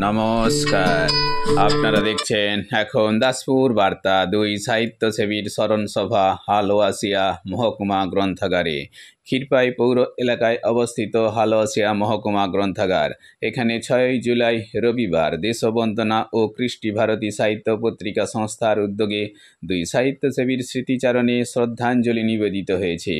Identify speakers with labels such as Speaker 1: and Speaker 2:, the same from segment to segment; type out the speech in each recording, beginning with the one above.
Speaker 1: নমস্কার, আপনারা দেখছেন এখন দাসপুর বার্তা। দুই সাহিত্যসেবীর স্মরণ সভা হালওয়াসিয়া মহকুমা গ্রন্থাগারে। ক্ষীরপাই পৌর এলাকায় অবস্থিত হালওয়াসিয়া মহকুমা গ্রন্থাগার। এখানে 6 জুলাই রবিবার দেশবন্দনা ও কৃষ্টি ভারতী সাহিত্য পত্রিকা সংস্থার উদ্যোগে দুই সাহিত্যসেবীর স্মৃতিচারণে শ্রদ্ধাঞ্জলি নিবেদিত হয়েছে।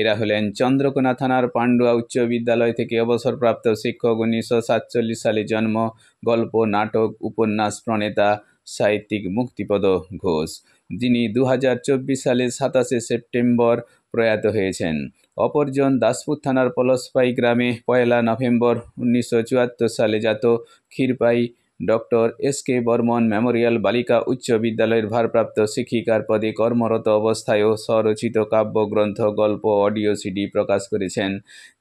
Speaker 1: এরা হলেন চন্দ্রকোনা থানার পান্ডুয়া উচ্চ বিদ্যালয় থেকে অবসরপ্রাপ্ত শিক্ষক, 1947 সালে জন্ম, গল্প, নাটক, উপন্যাস প্রণেতা সাহিত্যিক মুক্তিপদ ঘোষ, যিনি 2024 সালের 27 সেপ্টেম্বর প্রয়াত হয়েছেন। অপরজন দাসপুর থানার পলসপাই গ্রামে 1 নভেম্বর 1974 সালে জাত Kshirpai doctor S K. Barman Memorial বালিকা উচ্চ বিদ্যালয়ের ভারপ্রাপ্ত শিক্ষিকার পদে কর্মরত অবস্থায়ও স্বরচিত কাব্যগ্রন্থ, গল্প, অডিও সিডি প্রকাশ করেছেন।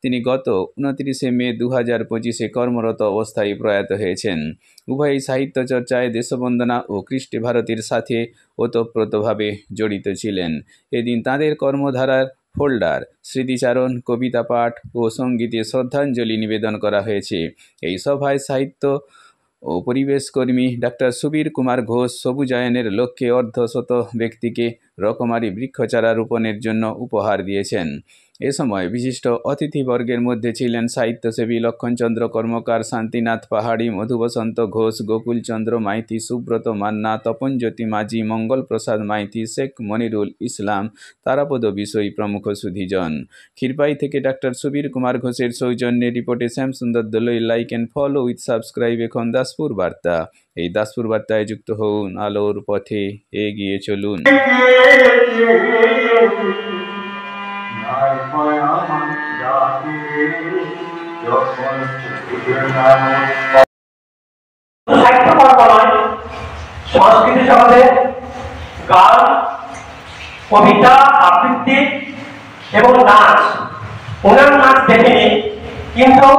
Speaker 1: তিনি গত 29 মে 2025 কর্মরত অবস্থায় প্রয়াত হয়েছেন। উভয়ই সাহিত্য চর্চায় দেশবন্দনা ও কৃষ্টি ভারতীর সাথে ওতপ্রোতভাবে জড়িত ছিলেন। এদিন তাঁদের কর্মধারার ফোল্ডার, স্মৃতিচারণ, কবিতা পাঠ ও সঙ্গীতে শ্রদ্ধাঞ্জলি নিবেদন করা হয়েছে। এই সভায় সাহিত্য ও পরিবেশ কর্মী ডাক্তার সুবীর কুমার ঘোষ সবুজায়নের লক্ষ্যে অর্ধশত ব্যক্তিকে রকমারি বৃক্ষচারা রোপণের জন্য উপহার দিয়েছেন। এ সময় বিশিষ্ট অতিথিবর্গের মধ্যে ছিলেন সাহিত্যসেবী লক্ষণচন্দ্র কর্মকার, শান্তিনাথ পাহাড়ি, মধুবসন্ত ঘোষ, গোকুলচন্দ্র মাইতি, সুব্রত মান্না, তপনজ্যোতি মাঝি, মঙ্গল প্রসাদ মাইতি, শেখ মনিরুল ইসলাম, তারাপদ বিষয় প্রমুখ সুধীজন। ক্ষীরপাই থেকে ডাক্তার সুবীর কুমার ঘোষের সৌজন্যে রিপোর্টে শ্যামসুন্দর দলই। Like and follow with subscribe এখন দাসপুর বার্তা। এই দাসপুর বার্তায় যুক্ত হন, আলোর পথে এগিয়ে চলুন।
Speaker 2: সংস্কৃতি জগতে গান, কবিতা, আবৃত্তি এবং নাচ, ওনার নাচ দেখেনি, কিন্তু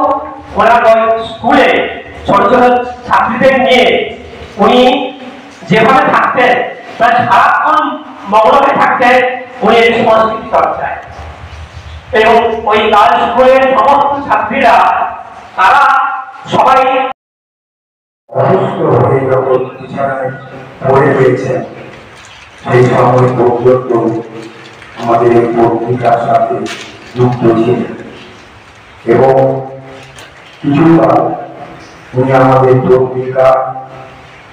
Speaker 2: ওনার স্কুলে ছোট ছোট ছাত্রীদের নিয়ে উনি যেভাবে থাকতেন, প্রায় সারাক্ষণ মগ্ন হয়ে থাকতেন উনি সংস্কৃতি চর্চায়। এবং ওই গার্লস স্কুলের সমস্ত ছাত্রীরা তারা সবাই
Speaker 3: অসুস্থ হয়ে যখন বিছানায় পড়ে রয়েছেন, সেই সময় পর্যন্ত আমাদের এই পত্রিকার সাথে যুক্ত ছিলেন এবং কিছুটা উনি আমাদের পত্রিকা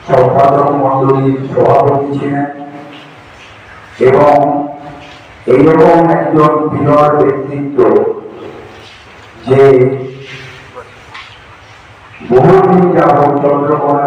Speaker 3: সম্পাদক মন্ডলীর সভাপতি ছিলেন এবং এইরকম একজন বিরল ব্যক্তিত্ব যে বহুদিন যাবৎ চন্দ্রকোনা